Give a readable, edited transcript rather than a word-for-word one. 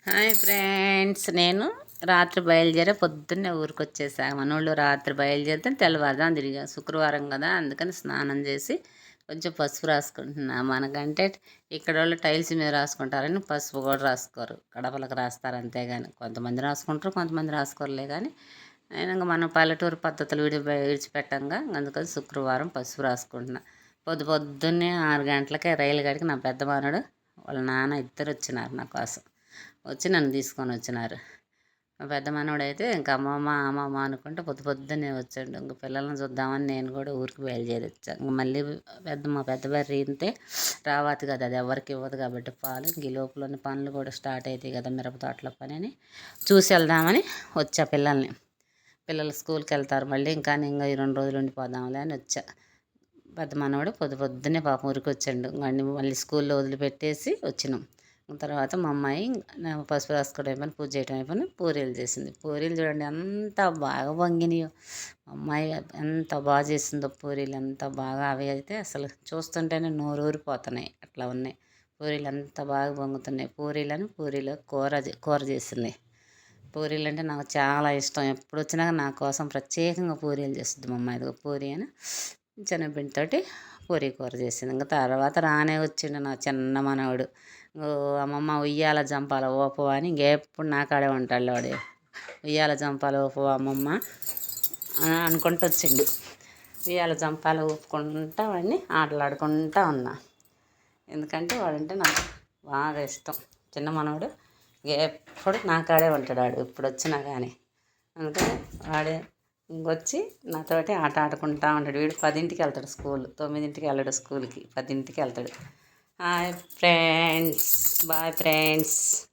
Hi friends, నేను రాత్రి బయలుదేరే పొద్దున్నే ఊరికి వచ్చేసా. మనోళ్ళు రాత్రి బయలుదేరితే తెల్లవారుదాం తిరిగా. శుక్రవారం కదా, అందుకని స్నానం చేసి కొంచెం పసుపు రాసుకుంటున్నా. మనకంటే ఇక్కడ వాళ్ళు టైల్స్ మీద రాసుకుంటారని పసుపు కూడా రాసుకోరు, గడపలకు రాస్తారు అంతేగాని. కొంతమంది రాసుకుంటారు, కొంతమంది రాసుకోరులే. కానీ నేను మనం పల్లెటూరు పద్ధతులు విడిచిపెట్టంగా, అందుకని శుక్రవారం పసుపు రాసుకుంటున్నా. పొద్దున్నే 6 గంటలకే రైలు గడికి నా పెద్ద మనడు వాళ్ళ నాన్న ఇద్దరు వచ్చినారు నా కోసం. వచ్చి నన్ను తీసుకొని వచ్చినారు. మా పెద్ద మనవడైతే ఇంకా అమ్మమ్మ అనుకుంటే పొద్దున్నే వచ్చాడు. ఇంక పిల్లల్ని చూద్దామని నేను కూడా ఊరికి బయలుదేరి వచ్చాను. ఇంక మళ్ళీ మా పెద్ద బర్రె ఇంతే రావాలి కదా, అది ఎవరికి ఇవ్వదు కాబట్టి పాలు. ఇంక ఈ లోపలనే పనులు కూడా స్టార్ట్ అవుతాయి కదా, మిరప తోటల పని అని చూసి వెళ్దామని వచ్చా. పిల్లలు స్కూల్కి వెళ్తారు మళ్ళీ, ఇంకా ఈ 2 రోజులు ఉండిపోదాంలే అని వచ్చా. పెద్ద మనవాడు పొద్దున్నే పాపం ఊరికి వచ్చాడు. మళ్ళీ స్కూల్లో వదిలిపెట్టేసి వచ్చినాం. తర్వాత మా అమ్మాయి పసుపు రాసుకోవడం అయిపోయిన, పూజ చేయడం అయిపోయిన, పూరీలు చేసింది. పూరీలు చూడండి ఎంత బాగా వంగినాయో. అమ్మాయి ఎంత బాగా చేసిందో పూరీలు, ఎంత బాగా. అవి అయితే అసలు చూస్తుంటేనే నోరు ఊరిపోతున్నాయి, అట్లా ఉన్నాయి. పూరీలు ఎంత బాగా పొంగుతున్నాయి. పూరీలో కూర చేసింది. పూరీలు అంటే నాకు చాలా ఇష్టం. ఎప్పుడు వచ్చినా నా కోసం ప్రత్యేకంగా పూరీలు చేస్తుంది మా అమ్మాయి. పూరీ అని శనగపిండితోటి పూరీ కూర చేసింది. ఇంకా తర్వాత రానే వచ్చిండు నా చిన్న మనవడు. అమ్మమ్మ ఉయ్యాల జంపాల ఓపో అని ఇంకెప్పుడు నా కాడే ఉంటాడు వాడు. ఉయ్యాల జంపాల ఓపో అమ్మమ్మ అనుకుంటూ వచ్చిండు. ఉయ్యాల జంపాల ఊపుకుంటా వాడిని ఆటలాడుకుంటా ఉన్నా. ఎందుకంటే వాడంటే నాకు బాగా ఇష్టం. చిన్న మనవడు ఎప్పుడు నా కాడే ఉంటాడు వాడు, ఇప్పుడు వచ్చినా కానీ. అందుకని వాడే ఇంకొచ్చి నాతోటి ఆట ఆడుకుంటా ఉంటాడు. వీడు 10ంటికి వెళ్తాడు స్కూల్, 9ంటికి వెళ్ళాడు స్కూల్కి, 10ంటికి వెళ్తాడు. Hi friends, bye friends.